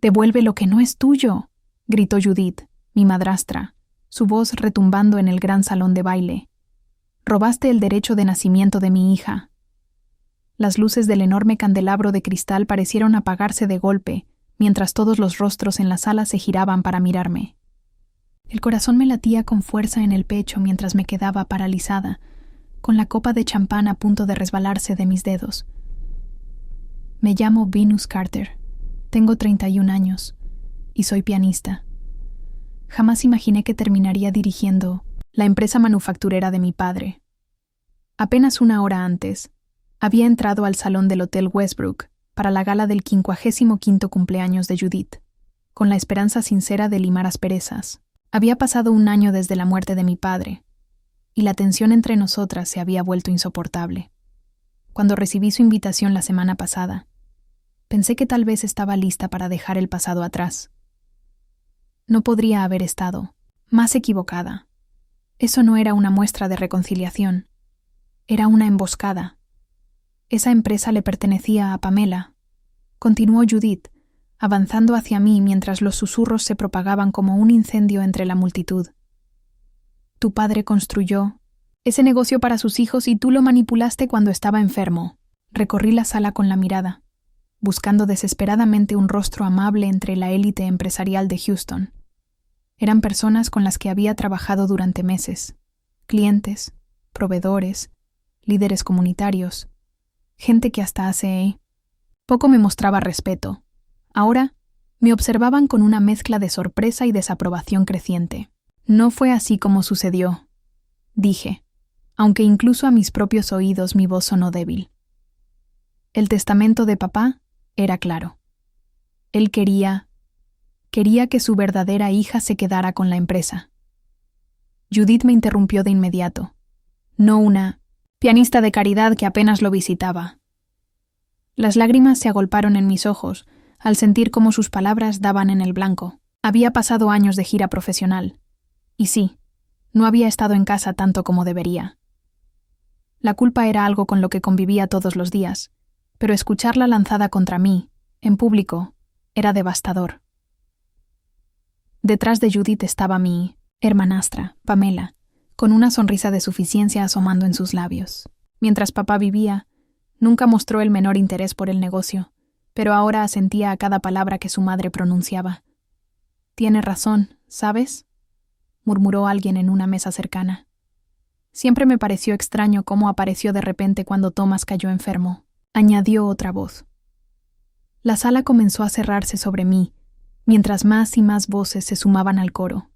«Devuelve lo que no es tuyo», gritó Judith, mi madrastra, su voz retumbando en el gran salón de baile. «Robaste el derecho de nacimiento de mi hija». Las luces del enorme candelabro de cristal parecieron apagarse de golpe, mientras todos los rostros en la sala se giraban para mirarme. El corazón me latía con fuerza en el pecho mientras me quedaba paralizada, con la copa de champán a punto de resbalarse de mis dedos. Me llamo Venus Carter, tengo 31 años y soy pianista. Jamás imaginé que terminaría dirigiendo la empresa manufacturera de mi padre. Apenas una hora antes, había entrado al salón del Hotel Westbrook para la gala del 55º cumpleaños de Judith, con la esperanza sincera de limar asperezas. Había pasado un año desde la muerte de mi padre, y la tensión entre nosotras se había vuelto insoportable. Cuando recibí su invitación la semana pasada, pensé que tal vez estaba lista para dejar el pasado atrás. No podría haber estado más equivocada. Eso no era una muestra de reconciliación, era una emboscada. Esa empresa le pertenecía a Pamela, continuó Judith, avanzando hacia mí mientras los susurros se propagaban como un incendio entre la multitud. Tu padre construyó ese negocio para sus hijos y tú lo manipulaste cuando estaba enfermo. Recorrí la sala con la mirada, buscando desesperadamente un rostro amable entre la élite empresarial de Houston. Eran personas con las que había trabajado durante meses, clientes, proveedores, líderes comunitarios, gente que hasta hace poco me mostraba respeto. Ahora me observaban con una mezcla de sorpresa y desaprobación creciente. No fue así como sucedió, dije, aunque incluso a mis propios oídos mi voz sonó débil. El testamento de papá era claro. Él quería que su verdadera hija se quedara con la empresa. Judith me interrumpió de inmediato. No una pianista de caridad que apenas lo visitaba. Las lágrimas se agolparon en mis ojos al sentir cómo sus palabras daban en el blanco. Había pasado años de gira profesional. Y sí, no había estado en casa tanto como debería. La culpa era algo con lo que convivía todos los días, pero escucharla lanzada contra mí, en público, era devastador. Detrás de Judith estaba mi hermanastra, Pamela, con una sonrisa de suficiencia asomando en sus labios. Mientras papá vivía, nunca mostró el menor interés por el negocio, pero ahora asentía a cada palabra que su madre pronunciaba. «Tiene razón, ¿sabes?», murmuró alguien en una mesa cercana. Siempre me pareció extraño cómo apareció de repente cuando Thomas cayó enfermo, añadió otra voz. La sala comenzó a cerrarse sobre mí, mientras más y más voces se sumaban al coro.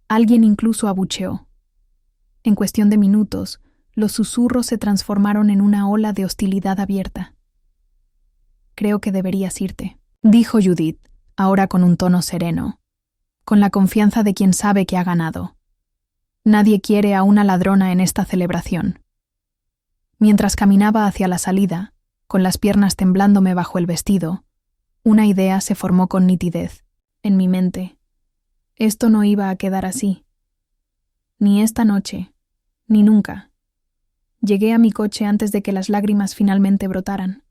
Alguien incluso abucheó. En cuestión de minutos, los susurros se transformaron en una ola de hostilidad abierta. «Creo que deberías irte», dijo Judith, ahora con un tono sereno, con la confianza de quien sabe que ha ganado. Nadie quiere a una ladrona en esta celebración. Mientras caminaba hacia la salida, con las piernas temblándome bajo el vestido, una idea se formó con nitidez en mi mente. Esto no iba a quedar así. Ni esta noche, ni nunca. Llegué a mi coche antes de que las lágrimas finalmente brotaran.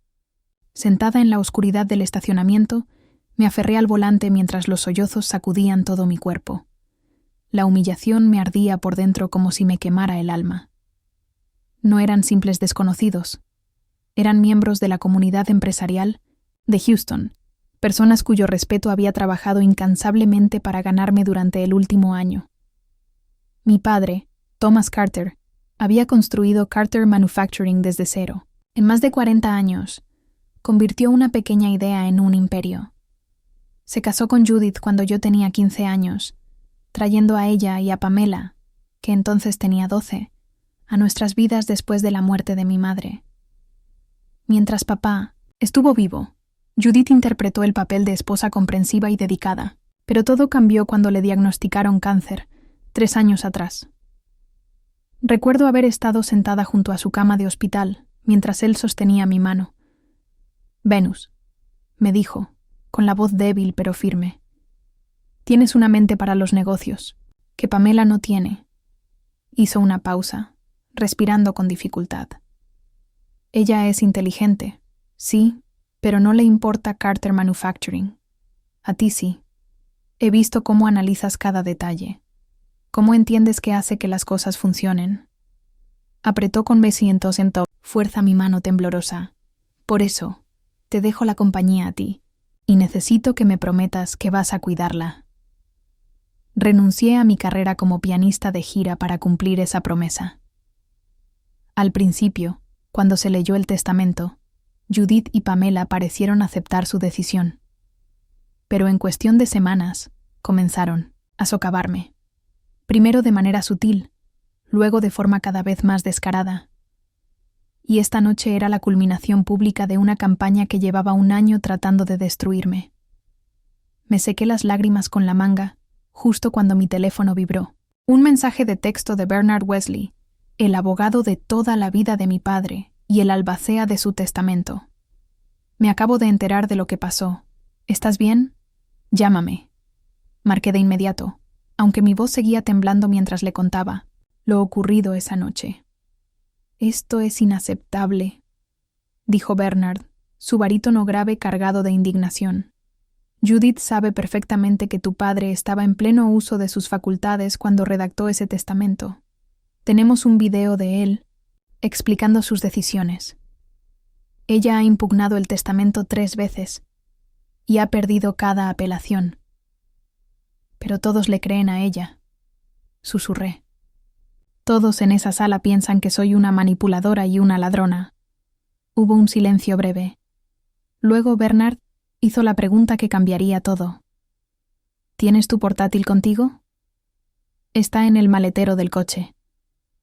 Sentada en la oscuridad del estacionamiento, me aferré al volante mientras los sollozos sacudían todo mi cuerpo. La humillación me ardía por dentro como si me quemara el alma. No eran simples desconocidos. Eran miembros de la comunidad empresarial de Houston, personas cuyo respeto había trabajado incansablemente para ganarme durante el último año. Mi padre, Thomas Carter, había construido Carter Manufacturing desde cero. En más de 40 años, convirtió una pequeña idea en un imperio. Se casó con Judith cuando yo tenía 15 años, trayendo a ella y a Pamela, que entonces tenía 12, a nuestras vidas después de la muerte de mi madre. Mientras papá estuvo vivo, Judith interpretó el papel de esposa comprensiva y dedicada, pero todo cambió cuando le diagnosticaron cáncer, 3 años atrás. Recuerdo haber estado sentada junto a su cama de hospital, mientras él sostenía mi mano. «Venus», me dijo, con la voz débil pero firme. «Tienes una mente para los negocios, que Pamela no tiene». Hizo una pausa, respirando con dificultad. «Ella es inteligente, sí, pero no le importa Carter Manufacturing». A ti sí. He visto cómo analizas cada detalle. Cómo entiendes qué hace que las cosas funcionen. Apretó con fuerza mi mano temblorosa. Por eso, te dejo la compañía a ti, y necesito que me prometas que vas a cuidarla. Renuncié a mi carrera como pianista de gira para cumplir esa promesa. Al principio, cuando se leyó el testamento, Judith y Pamela parecieron aceptar su decisión. Pero en cuestión de semanas, comenzaron a socavarme. Primero de manera sutil, luego de forma cada vez más descarada. Y esta noche era la culminación pública de una campaña que llevaba un año tratando de destruirme. Me sequé las lágrimas con la manga, justo cuando mi teléfono vibró. Un mensaje de texto de Bernard Wesley, el abogado de toda la vida de mi padre y el albacea de su testamento. Me acabo de enterar de lo que pasó. ¿Estás bien? Llámame. Marqué de inmediato, aunque mi voz seguía temblando mientras le contaba lo ocurrido esa noche. Esto es inaceptable, dijo Bernard, su barítono grave cargado de indignación. Judith sabe perfectamente que tu padre estaba en pleno uso de sus facultades cuando redactó ese testamento. Tenemos un video de él explicando sus decisiones. Ella ha impugnado el testamento 3 veces y ha perdido cada apelación. Pero todos le creen a ella, susurré. Todos en esa sala piensan que soy una manipuladora y una ladrona. Hubo un silencio breve. Luego Bernard hizo la pregunta que cambiaría todo. ¿Tienes tu portátil contigo? Está en el maletero del coche,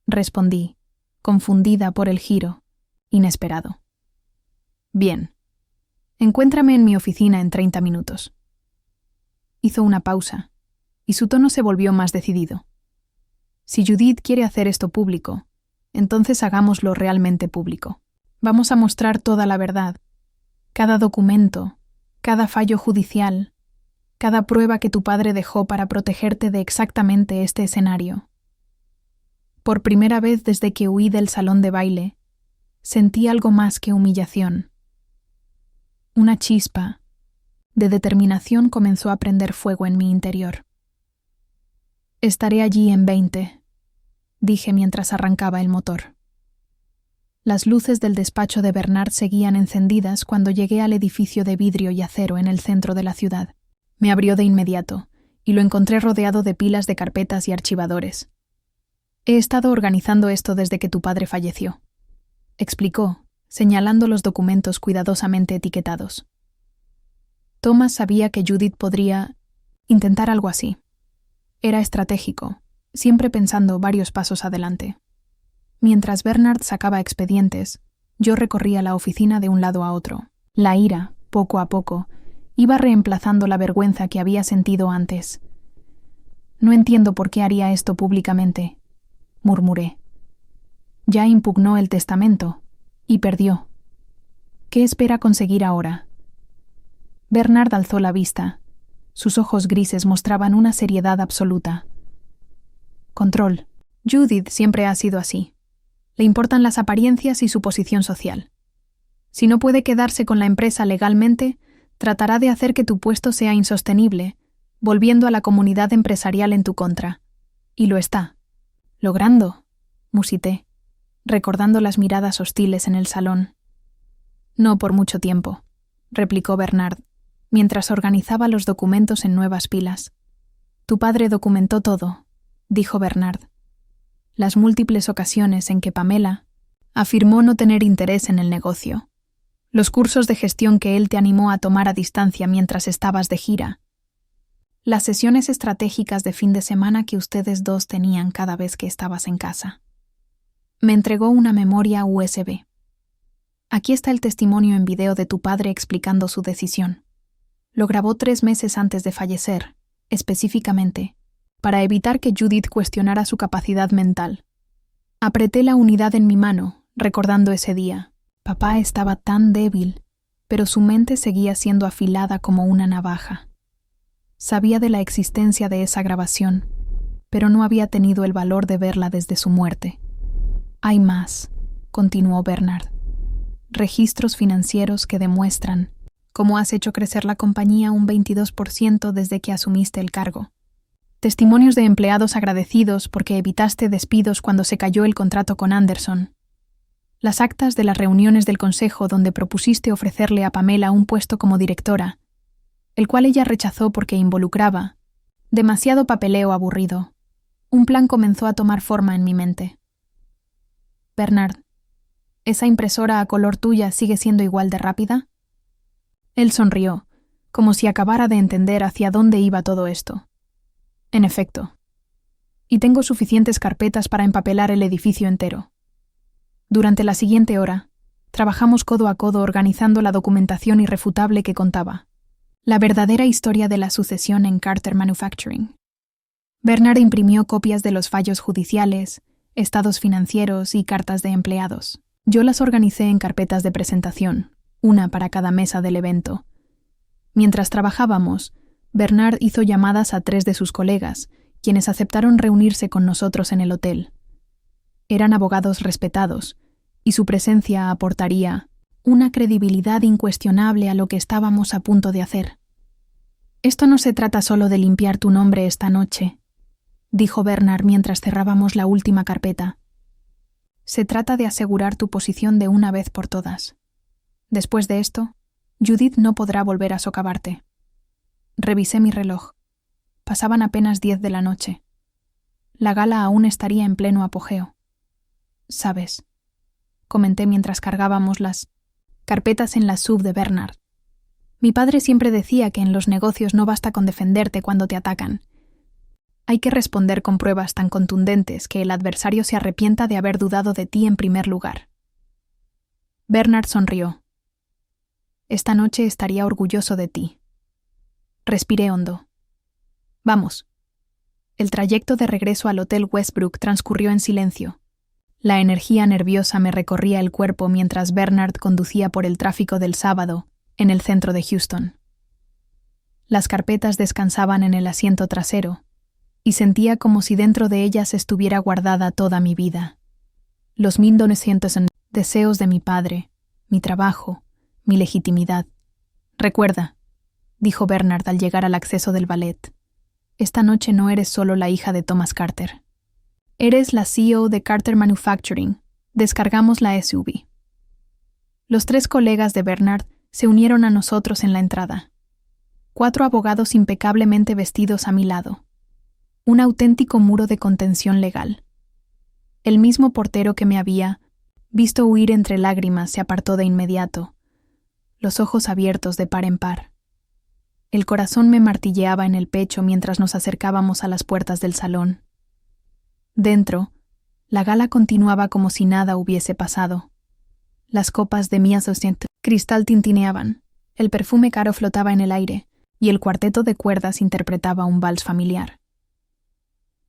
respondí, confundida por el giro, inesperado. Bien. Encuéntrame en mi oficina en 30 minutos. Hizo una pausa, y su tono se volvió más decidido. Si Judith quiere hacer esto público, entonces hagámoslo realmente público. Vamos a mostrar toda la verdad, cada documento, cada fallo judicial, cada prueba que tu padre dejó para protegerte de exactamente este escenario. Por primera vez desde que huí del salón de baile, sentí algo más que humillación. Una chispa de determinación comenzó a prender fuego en mi interior. Estaré allí en 20, dije mientras arrancaba el motor. Las luces del despacho de Bernard seguían encendidas cuando llegué al edificio de vidrio y acero en el centro de la ciudad. Me abrió de inmediato, y lo encontré rodeado de pilas de carpetas y archivadores. He estado organizando esto desde que tu padre falleció, explicó, señalando los documentos cuidadosamente etiquetados. Thomas sabía que Judith podría intentar algo así. Era estratégico, siempre pensando varios pasos adelante. Mientras Bernard sacaba expedientes, yo recorría la oficina de un lado a otro. La ira, poco a poco, iba reemplazando la vergüenza que había sentido antes. No entiendo por qué haría esto públicamente, murmuré. Ya impugnó el testamento y perdió. ¿Qué espera conseguir ahora? Bernard alzó la vista. Sus ojos grises mostraban una seriedad absoluta. Control. Judith siempre ha sido así. Le importan las apariencias y su posición social. Si no puede quedarse con la empresa legalmente, tratará de hacer que tu puesto sea insostenible, volviendo a la comunidad empresarial en tu contra. Y lo está. Logrando, musité, recordando las miradas hostiles en el salón. No por mucho tiempo, replicó Bernard, mientras organizaba los documentos en nuevas pilas. Tu padre documentó todo, dijo Bernard. Las múltiples ocasiones en que Pamela afirmó no tener interés en el negocio. Los cursos de gestión que él te animó a tomar a distancia mientras estabas de gira. Las sesiones estratégicas de fin de semana que ustedes dos tenían cada vez que estabas en casa. Me entregó una memoria USB. Aquí está el testimonio en video de tu padre explicando su decisión. Lo grabó 3 meses antes de fallecer, específicamente, para evitar que Judith cuestionara su capacidad mental. Apreté la unidad en mi mano, recordando ese día. Papá estaba tan débil, pero su mente seguía siendo afilada como una navaja. Sabía de la existencia de esa grabación, pero no había tenido el valor de verla desde su muerte. Hay más, continuó Bernard. Registros financieros que demuestran cómo has hecho crecer la compañía un 22% desde que asumiste el cargo. Testimonios de empleados agradecidos porque evitaste despidos cuando se cayó el contrato con Anderson. Las actas de las reuniones del consejo donde propusiste ofrecerle a Pamela un puesto como directora, el cual ella rechazó porque involucraba demasiado papeleo aburrido. Un plan comenzó a tomar forma en mi mente. Bernard, ¿esa impresora a color tuya sigue siendo igual de rápida? Él sonrió, como si acabara de entender hacia dónde iba todo esto. En efecto. Y tengo suficientes carpetas para empapelar el edificio entero. Durante la siguiente hora, trabajamos codo a codo organizando la documentación irrefutable que contaba la verdadera historia de la sucesión en Carter Manufacturing. Bernard imprimió copias de los fallos judiciales, estados financieros y cartas de empleados. Yo las organicé en carpetas de presentación, una para cada mesa del evento. Mientras trabajábamos, Bernard hizo llamadas a 3 de sus colegas, quienes aceptaron reunirse con nosotros en el hotel. Eran abogados respetados, y su presencia aportaría una credibilidad incuestionable a lo que estábamos a punto de hacer. «Esto no se trata solo de limpiar tu nombre esta noche», dijo Bernard mientras cerrábamos la última carpeta. «Se trata de asegurar tu posición de una vez por todas. Después de esto, Judith no podrá volver a socavarte». Revisé mi reloj. Pasaban apenas 10 de la noche. La gala aún estaría en pleno apogeo. «Sabes», comenté mientras cargábamos las carpetas en la SUV de Bernard. «Mi padre siempre decía que en los negocios no basta con defenderte cuando te atacan. Hay que responder con pruebas tan contundentes que el adversario se arrepienta de haber dudado de ti en primer lugar». Bernard sonrió. «Esta noche estaría orgulloso de ti». Respiré hondo. «Vamos». El trayecto de regreso al Hotel Westbrook transcurrió en silencio. La energía nerviosa me recorría el cuerpo mientras Bernard conducía por el tráfico del sábado en el centro de Houston. Las carpetas descansaban en el asiento trasero, y sentía como si dentro de ellas estuviera guardada toda mi vida. Los 1900 deseos de mi padre, mi trabajo, mi legitimidad. «Recuerda», dijo Bernard al llegar al acceso del ballet, «esta noche no eres solo la hija de Thomas Carter. Eres la CEO de Carter Manufacturing. Descargamos la SUV». Los 3 colegas de Bernard se unieron a nosotros en la entrada. 4 abogados impecablemente vestidos a mi lado. Un auténtico muro de contención legal. El mismo portero que me había visto huir entre lágrimas se apartó de inmediato, los ojos abiertos de par en par. El corazón me martilleaba en el pecho mientras nos acercábamos a las puertas del salón. Dentro, la gala continuaba como si nada hubiese pasado. Las copas de mi cristal tintineaban, el perfume caro flotaba en el aire y el cuarteto de cuerdas interpretaba un vals familiar.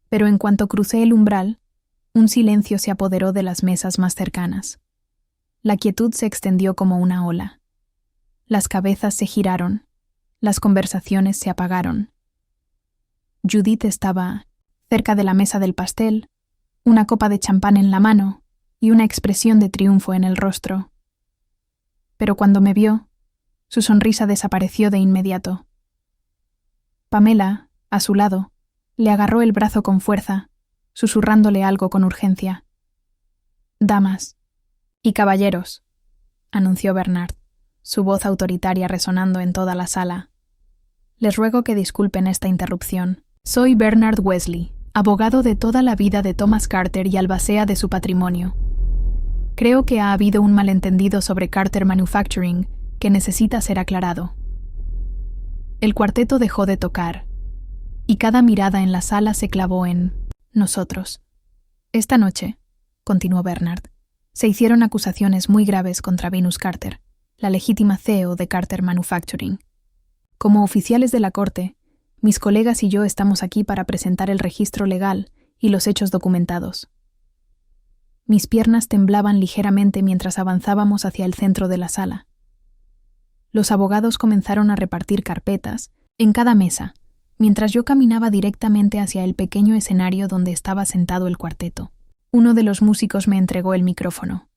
Pero en cuanto crucé el umbral, un silencio se apoderó de las mesas más cercanas. La quietud se extendió como una ola. Las cabezas se giraron, las conversaciones se apagaron. Judith estaba cerca de la mesa del pastel, una copa de champán en la mano y una expresión de triunfo en el rostro. Pero cuando me vio, su sonrisa desapareció de inmediato. Pamela, a su lado, le agarró el brazo con fuerza, susurrándole algo con urgencia. «Damas y caballeros», anunció Bernard, su voz autoritaria resonando en toda la sala. «Les ruego que disculpen esta interrupción. Soy Bernard Wesley, abogado de toda la vida de Thomas Carter y albacea de su patrimonio. Creo que ha habido un malentendido sobre Carter Manufacturing que necesita ser aclarado». El cuarteto dejó de tocar, y cada mirada en la sala se clavó en nosotros. «Esta noche», continuó Bernard, «se hicieron acusaciones muy graves contra Venus Carter, la legítima CEO de Carter Manufacturing. Como oficiales de la corte, mis colegas y yo estamos aquí para presentar el registro legal y los hechos documentados». Mis piernas temblaban ligeramente mientras avanzábamos hacia el centro de la sala. Los abogados comenzaron a repartir carpetas en cada mesa, mientras yo caminaba directamente hacia el pequeño escenario donde estaba sentado el cuarteto. Uno de los músicos me entregó el micrófono.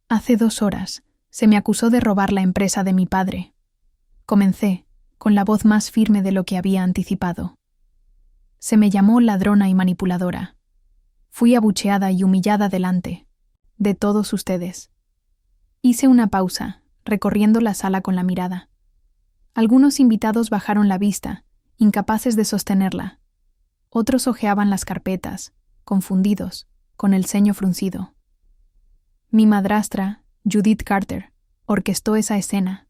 «Hace 2 horas, se me acusó de robar la empresa de mi padre». Comencé, con la voz más firme de lo que había anticipado. Se me llamó ladrona y manipuladora. Fui abucheada y humillada delante de todos ustedes. Hice una pausa, recorriendo la sala con la mirada. Algunos invitados bajaron la vista, incapaces de sostenerla. Otros hojeaban las carpetas, confundidos, con el ceño fruncido. Mi madrastra, Judith Carter, orquestó esa escena.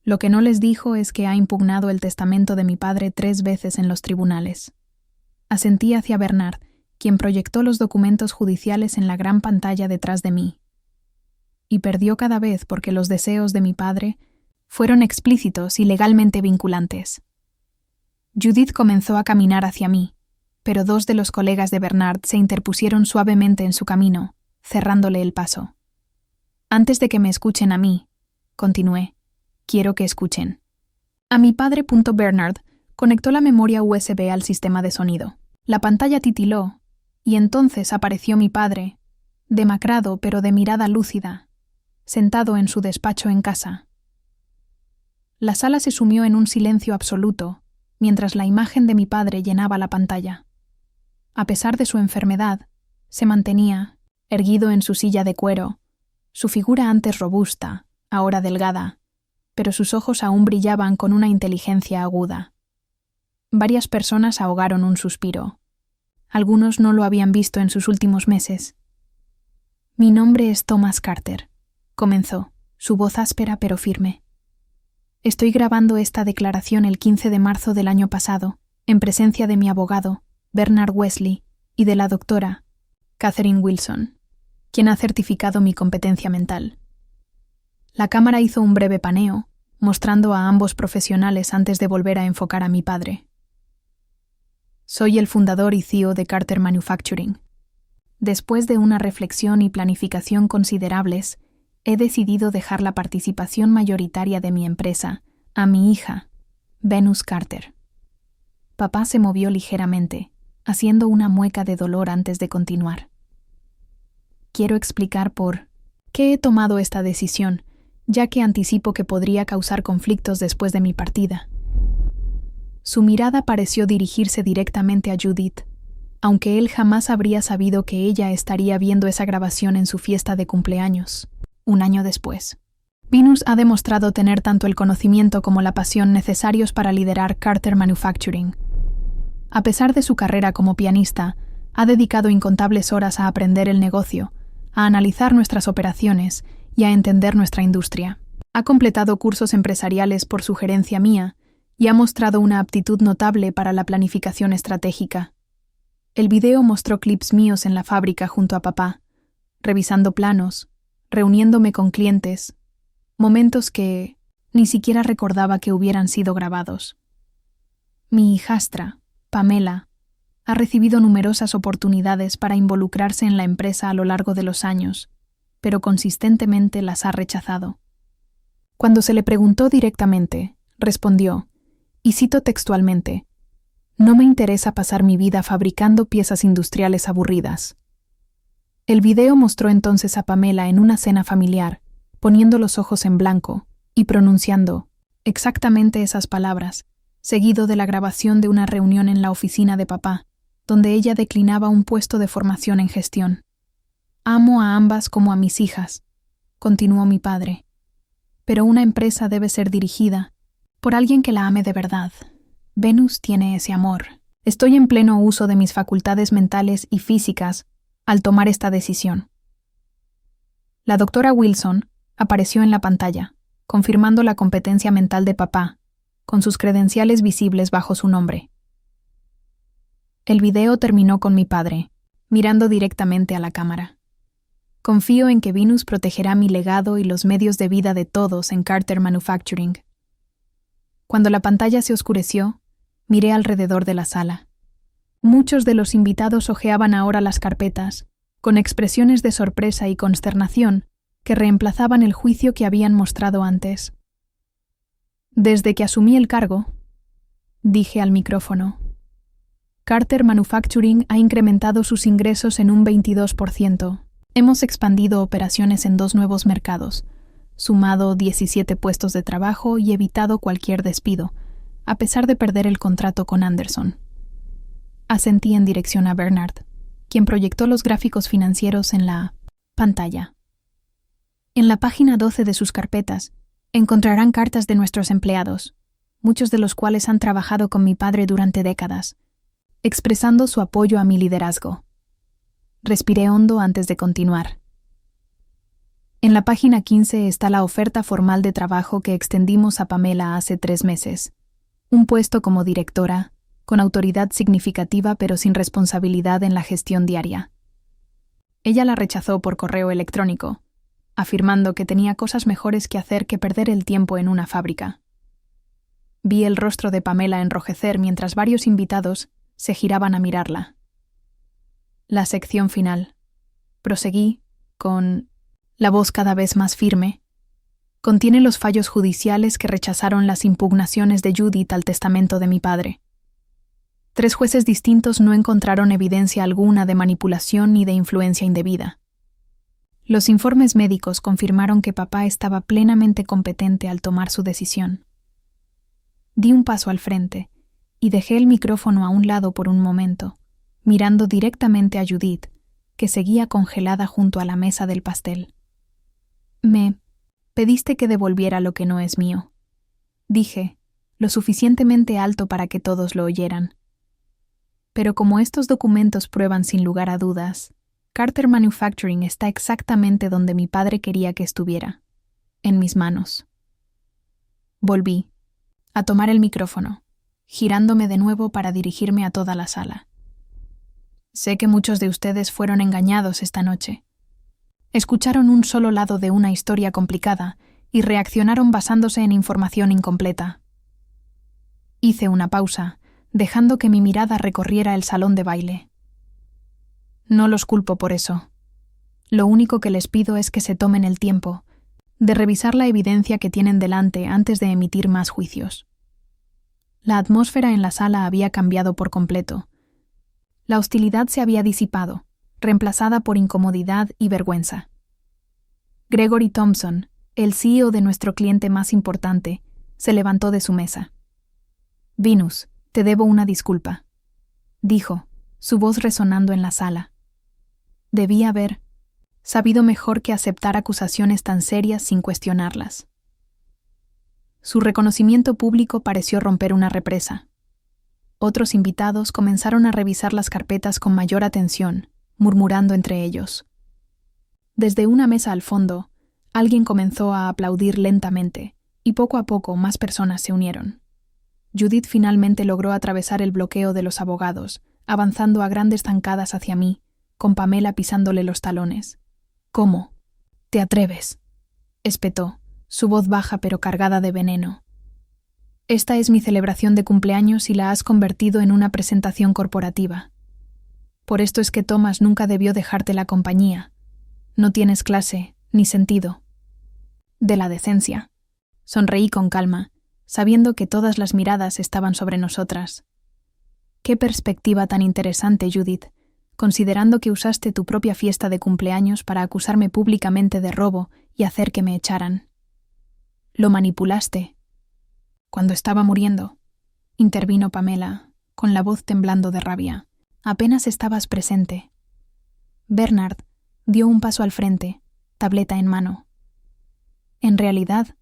Lo que no les dijo es que ha impugnado el testamento de mi padre 3 veces en los tribunales. Asentí hacia Bernard, quien proyectó los documentos judiciales en la gran pantalla detrás de mí. Y perdió cada vez porque los deseos de mi padre fueron explícitos y legalmente vinculantes. Judith comenzó a caminar hacia mí, pero 2 de los colegas de Bernard se interpusieron suavemente en su camino, cerrándole el paso. Antes de que me escuchen a mí, continué, quiero que escuchen. A mi padre. Bernard conectó la memoria USB al sistema de sonido. La pantalla titiló, y entonces apareció mi padre, demacrado pero de mirada lúcida, sentado en su despacho en casa. La sala se sumió en un silencio absoluto, mientras la imagen de mi padre llenaba la pantalla. A pesar de su enfermedad, se mantenía, erguido en su silla de cuero, su figura antes robusta, ahora delgada, pero sus ojos aún brillaban con una inteligencia aguda. Varias personas ahogaron un suspiro. Algunos no lo habían visto en sus últimos meses. Mi nombre es Thomas Carter, comenzó, su voz áspera pero firme. Estoy grabando esta declaración el 15 de marzo del año pasado, en presencia de mi abogado, Bernard Wesley, y de la doctora, Catherine Wilson, quien ha certificado mi competencia mental. La cámara hizo un breve paneo, mostrando a ambos profesionales antes de volver a enfocar a mi padre. Soy el fundador y CEO de Carter Manufacturing. Después de una reflexión y planificación considerables, he decidido dejar la participación mayoritaria de mi empresa a mi hija, Venus Carter. Papá se movió ligeramente, haciendo una mueca de dolor antes de continuar. Quiero explicar por qué he tomado esta decisión, ya que anticipo que podría causar conflictos después de mi partida. Su mirada pareció dirigirse directamente a Judith, aunque él jamás habría sabido que ella estaría viendo esa grabación en su fiesta de cumpleaños, un año después. Venus ha demostrado tener tanto el conocimiento como la pasión necesarios para liderar Carter Manufacturing. A pesar de su carrera como pianista, ha dedicado incontables horas a aprender el negocio, a analizar nuestras operaciones y a entender nuestra industria. Ha completado cursos empresariales por sugerencia mía y ha mostrado una aptitud notable para la planificación estratégica. El video mostró clips míos en la fábrica junto a papá, revisando planos, reuniéndome con clientes, momentos que ni siquiera recordaba que hubieran sido grabados. Mi hijastra, Pamela, ha recibido numerosas oportunidades para involucrarse en la empresa a lo largo de los años, pero consistentemente las ha rechazado. Cuando se le preguntó directamente, respondió, y cito textualmente, «No me interesa pasar mi vida fabricando piezas industriales aburridas». El video mostró entonces a Pamela en una cena familiar, poniendo los ojos en blanco y pronunciando exactamente esas palabras, seguido de la grabación de una reunión en la oficina de papá, donde ella declinaba un puesto de formación en gestión. «Amo a ambas como a mis hijas», continuó mi padre, «pero una empresa debe ser dirigida por alguien que la ame de verdad. Venus tiene ese amor. Estoy en pleno uso de mis facultades mentales y físicas al tomar esta decisión». La doctora Wilson apareció en la pantalla, confirmando la competencia mental de papá, con sus credenciales visibles bajo su nombre. El video terminó con mi padre, mirando directamente a la cámara. Confío en que Venus protegerá mi legado y los medios de vida de todos en Carter Manufacturing. Cuando la pantalla se oscureció, miré alrededor de la sala. Muchos de los invitados hojeaban ahora las carpetas, con expresiones de sorpresa y consternación que reemplazaban el juicio que habían mostrado antes. Desde que asumí el cargo, dije al micrófono, Carter Manufacturing ha incrementado sus ingresos en un 22%. Hemos expandido operaciones en 2 nuevos mercados, sumado 17 puestos de trabajo y evitado cualquier despido, a pesar de perder el contrato con Anderson. Asentí en dirección a Bernard, quien proyectó los gráficos financieros en la pantalla. En la página 12 de sus carpetas encontrarán cartas de nuestros empleados, muchos de los cuales han trabajado con mi padre durante décadas, expresando su apoyo a mi liderazgo. Respiré hondo antes de continuar. En la página 15 está la oferta formal de trabajo que extendimos a Pamela hace 3 meses. Un puesto como directora, con autoridad significativa pero sin responsabilidad en la gestión diaria. Ella la rechazó por correo electrónico, afirmando que tenía cosas mejores que hacer que perder el tiempo en una fábrica. Vi el rostro de Pamela enrojecer mientras varios invitados se giraban a mirarla. La sección final. Proseguí, con la voz cada vez más firme. Contiene los fallos judiciales que rechazaron las impugnaciones de Judith al testamento de mi padre. 3 jueces distintos no encontraron evidencia alguna de manipulación ni de influencia indebida. Los informes médicos confirmaron que papá estaba plenamente competente al tomar su decisión. Di un paso al frente y dejé el micrófono a un lado por un momento, mirando directamente a Judith, que seguía congelada junto a la mesa del pastel. Me pediste que devolviera lo que no es mío. Dije, lo suficientemente alto para que todos lo oyeran. Pero como estos documentos prueban sin lugar a dudas, Carter Manufacturing está exactamente donde mi padre quería que estuviera, en mis manos. Volví a tomar el micrófono, girándome de nuevo para dirigirme a toda la sala. Sé que muchos de ustedes fueron engañados esta noche. Escucharon un solo lado de una historia complicada y reaccionaron basándose en información incompleta. Hice una pausa, dejando que mi mirada recorriera el salón de baile. No los culpo por eso. Lo único que les pido es que se tomen el tiempo de revisar la evidencia que tienen delante antes de emitir más juicios. La atmósfera en la sala había cambiado por completo. La hostilidad se había disipado, reemplazada por incomodidad y vergüenza. Gregory Thompson, el CEO de nuestro cliente más importante, se levantó de su mesa. «Venus, te debo una disculpa», dijo, su voz resonando en la sala. Debí haber sabido mejor que aceptar acusaciones tan serias sin cuestionarlas. Su reconocimiento público pareció romper una represa. Otros invitados comenzaron a revisar las carpetas con mayor atención, murmurando entre ellos. Desde una mesa al fondo, alguien comenzó a aplaudir lentamente, y poco a poco más personas se unieron. Judith finalmente logró atravesar el bloqueo de los abogados, avanzando a grandes zancadas hacia mí, con Pamela pisándole los talones. «¿Cómo? ¿Te atreves?», espetó, su voz baja pero cargada de veneno. «Esta es mi celebración de cumpleaños y la has convertido en una presentación corporativa. Por esto es que Thomas nunca debió dejarte la compañía. No tienes clase ni sentido de la decencia». Sonreí con calma, sabiendo que todas las miradas estaban sobre nosotras. «Qué perspectiva tan interesante, Judith, considerando que usaste tu propia fiesta de cumpleaños para acusarme públicamente de robo y hacer que me echaran. Lo manipulaste». «Cuando estaba muriendo», intervino Pamela, con la voz temblando de rabia. «Apenas estabas presente». Bernard dio un paso al frente, tableta en mano. En realidad,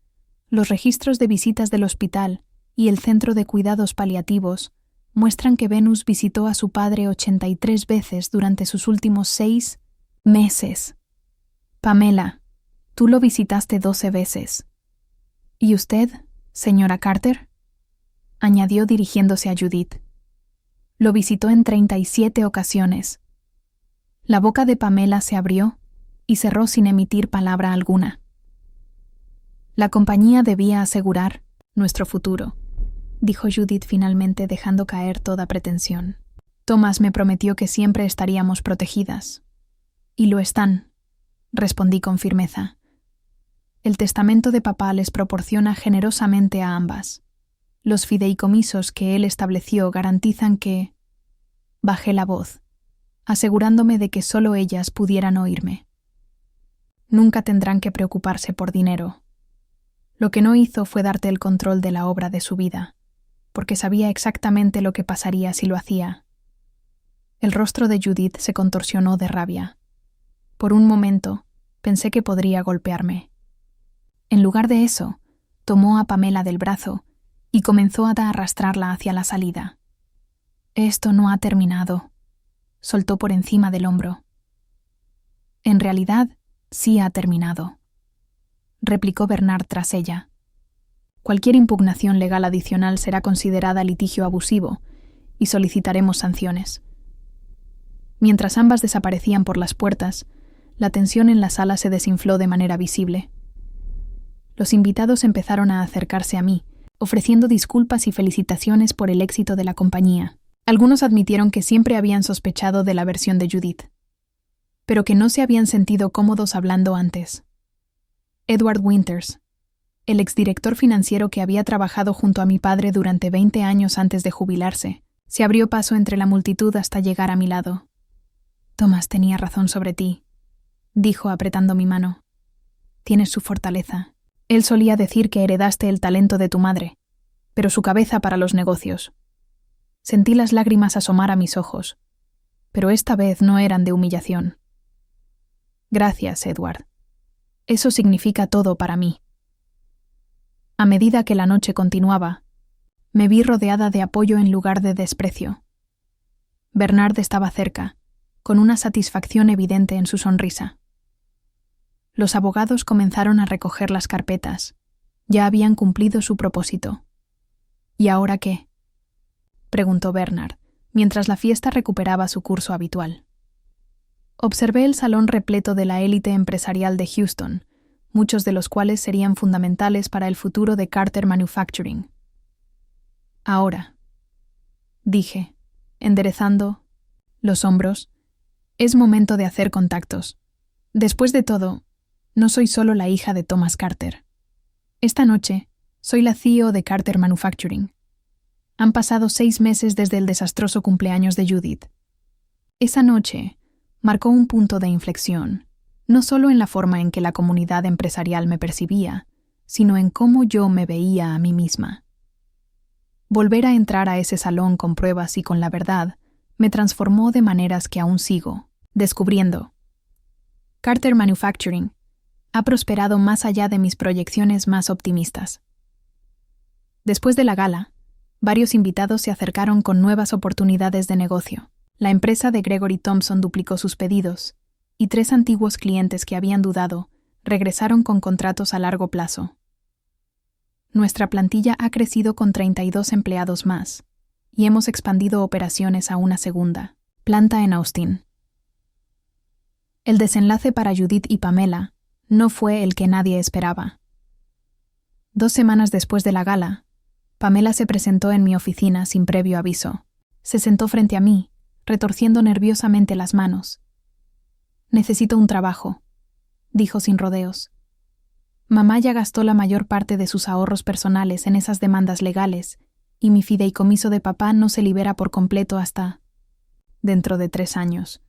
los registros de visitas del hospital y el centro de cuidados paliativos muestran que Venus visitó a su padre 83 veces durante sus últimos 6 meses. Pamela, tú lo visitaste 12 veces. ¿Y usted, señora Carter?, añadió dirigiéndose a Judith. Lo visitó en 37 ocasiones. La boca de Pamela se abrió y cerró sin emitir palabra alguna. La compañía debía asegurar nuestro futuro, dijo Judith finalmente, dejando caer toda pretensión. Thomas me prometió que siempre estaríamos protegidas. Y lo están, respondí con firmeza. El testamento de papá les proporciona generosamente a ambas. Los fideicomisos que él estableció garantizan que... Bajé la voz, asegurándome de que solo ellas pudieran oírme. Nunca tendrán que preocuparse por dinero, Lo que no hizo fue darte el control de la obra de su vida, porque sabía exactamente lo que pasaría si lo hacía. El rostro de Judith se contorsionó de rabia. Por un momento, pensé que podría golpearme. En lugar de eso, tomó a Pamela del brazo y comenzó a arrastrarla hacia la salida. «Esto no ha terminado», soltó por encima del hombro. «En realidad, sí ha terminado», replicó Bernard tras ella. «Cualquier impugnación legal adicional será considerada litigio abusivo y solicitaremos sanciones». Mientras ambas desaparecían por las puertas, la tensión en la sala se desinfló de manera visible. Los invitados empezaron a acercarse a mí, ofreciendo disculpas y felicitaciones por el éxito de la compañía. Algunos admitieron que siempre habían sospechado de la versión de Judith, pero que no se habían sentido cómodos hablando antes. Edward Winters, el exdirector financiero que había trabajado junto a mi padre durante 20 años antes de jubilarse, se abrió paso entre la multitud hasta llegar a mi lado. «Thomas tenía razón sobre ti», dijo apretando mi mano. «Tienes su fortaleza. Él solía decir que heredaste el talento de tu madre, pero su cabeza para los negocios». Sentí las lágrimas asomar a mis ojos, pero esta vez no eran de humillación. «Gracias, Edward. Eso significa todo para mí». A medida que la noche continuaba, me vi rodeada de apoyo en lugar de desprecio. Bernard estaba cerca, con una satisfacción evidente en su sonrisa. Los abogados comenzaron a recoger las carpetas. Ya habían cumplido su propósito. ¿Y ahora qué?, preguntó Bernard, mientras la fiesta recuperaba su curso habitual. Observé el salón repleto de la élite empresarial de Houston, muchos de los cuales serían fundamentales para el futuro de Carter Manufacturing. «Ahora», dije, enderezando los hombros, «es momento de hacer contactos. Después de todo, no soy solo la hija de Thomas Carter. Esta noche, soy la CEO de Carter Manufacturing. Han pasado 6 meses desde el desastroso cumpleaños de Judith. Esa noche marcó un punto de inflexión, no solo en la forma en que la comunidad empresarial me percibía, sino en cómo yo me veía a mí misma. Volver a entrar a ese salón con pruebas y con la verdad me transformó de maneras que aún sigo descubriendo. Carter Manufacturing ha prosperado más allá de mis proyecciones más optimistas. Después de la gala, varios invitados se acercaron con nuevas oportunidades de negocio. La empresa de Gregory Thompson duplicó sus pedidos, y 3 antiguos clientes que habían dudado regresaron con contratos a largo plazo. Nuestra plantilla ha crecido con 32 empleados más, y hemos expandido operaciones a una segunda planta en Austin. El desenlace para Judith y Pamela no fue el que nadie esperaba. 2 semanas después de la gala, Pamela se presentó en mi oficina sin previo aviso. Se sentó frente a mí, retorciendo nerviosamente las manos. «Necesito un trabajo», dijo sin rodeos. «Mamá ya gastó la mayor parte de sus ahorros personales en esas demandas legales, y mi fideicomiso de papá no se libera por completo hasta dentro de 3 años.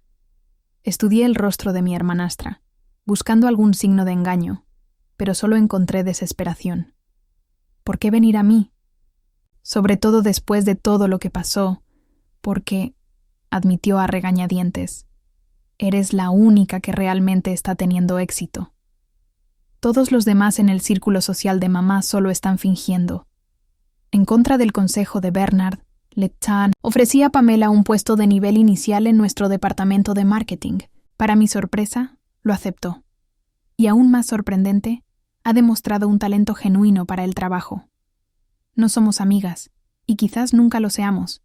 Estudié el rostro de mi hermanastra, buscando algún signo de engaño, pero solo encontré desesperación. ¿Por qué venir a mí? Sobre todo después de todo lo que pasó, porque, admitió a regañadientes, eres la única que realmente está teniendo éxito. Todos los demás en el círculo social de mamá solo están fingiendo. En contra del consejo de Bernard, Lettan ofrecía a Pamela un puesto de nivel inicial en nuestro departamento de marketing. Para mi sorpresa, lo aceptó. Y aún más sorprendente, ha demostrado un talento genuino para el trabajo. No somos amigas, y quizás nunca lo seamos,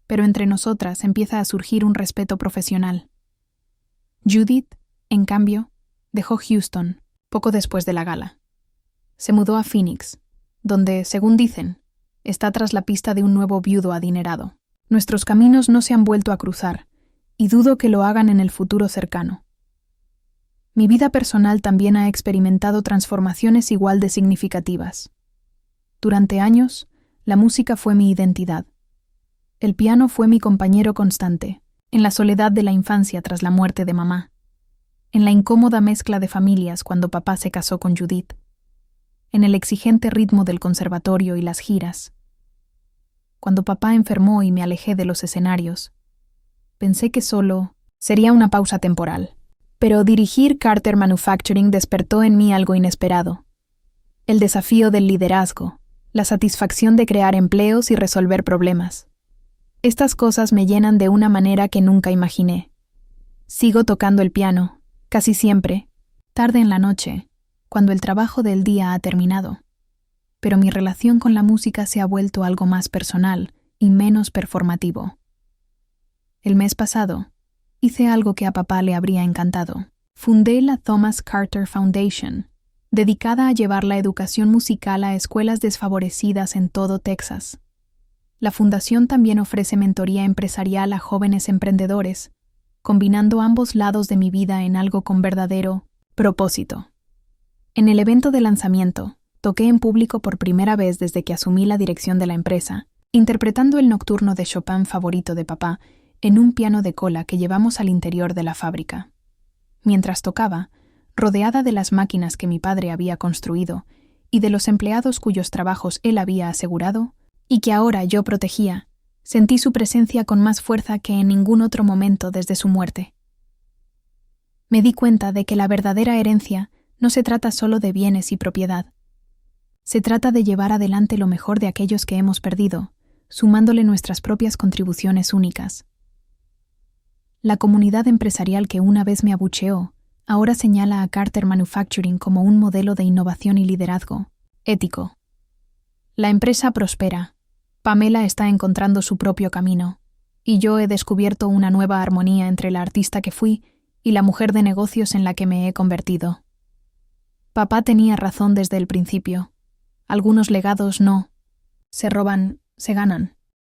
pero entre nosotras empieza a surgir un respeto profesional. Judith, en cambio, dejó Houston poco después de la gala. Se mudó a Phoenix, donde, según dicen, está tras la pista de un nuevo viudo adinerado. Nuestros caminos no se han vuelto a cruzar, y dudo que lo hagan en el futuro cercano. Mi vida personal también ha experimentado transformaciones igual de significativas. Durante años, la música fue mi identidad. El piano fue mi compañero constante, en la soledad de la infancia tras la muerte de mamá, en la incómoda mezcla de familias cuando papá se casó con Judith, en el exigente ritmo del conservatorio y las giras. Cuando papá enfermó y me alejé de los escenarios, pensé que solo sería una pausa temporal. Pero dirigir Carter Manufacturing despertó en mí algo inesperado. El desafío del liderazgo, la satisfacción de crear empleos y resolver problemas. Estas cosas me llenan de una manera que nunca imaginé. Sigo tocando el piano, casi siempre, tarde en la noche, cuando el trabajo del día ha terminado. Pero mi relación con la música se ha vuelto algo más personal y menos performativo. El mes pasado, hice algo que a papá le habría encantado. Fundé la Thomas Carter Foundation, dedicada a llevar la educación musical a escuelas desfavorecidas en todo Texas. La fundación también ofrece mentoría empresarial a jóvenes emprendedores, combinando ambos lados de mi vida en algo con verdadero propósito. En el evento de lanzamiento, toqué en público por primera vez desde que asumí la dirección de la empresa, interpretando el nocturno de Chopin favorito de papá en un piano de cola que llevamos al interior de la fábrica. Mientras tocaba, rodeada de las máquinas que mi padre había construido y de los empleados cuyos trabajos él había asegurado y que ahora yo protegía, sentí su presencia con más fuerza que en ningún otro momento desde su muerte. Me di cuenta de que la verdadera herencia no se trata solo de bienes y propiedad. Se trata de llevar adelante lo mejor de aquellos que hemos perdido, sumándole nuestras propias contribuciones únicas. La comunidad empresarial que una vez me abucheó, ahora señala a Carter Manufacturing como un modelo de innovación y liderazgo ético. La empresa prospera. Pamela está encontrando su propio camino, y yo he descubierto una nueva armonía entre la artista que fui y la mujer de negocios en la que me he convertido. Papá tenía razón desde el principio. Algunos legados no. Se roban, se ganan.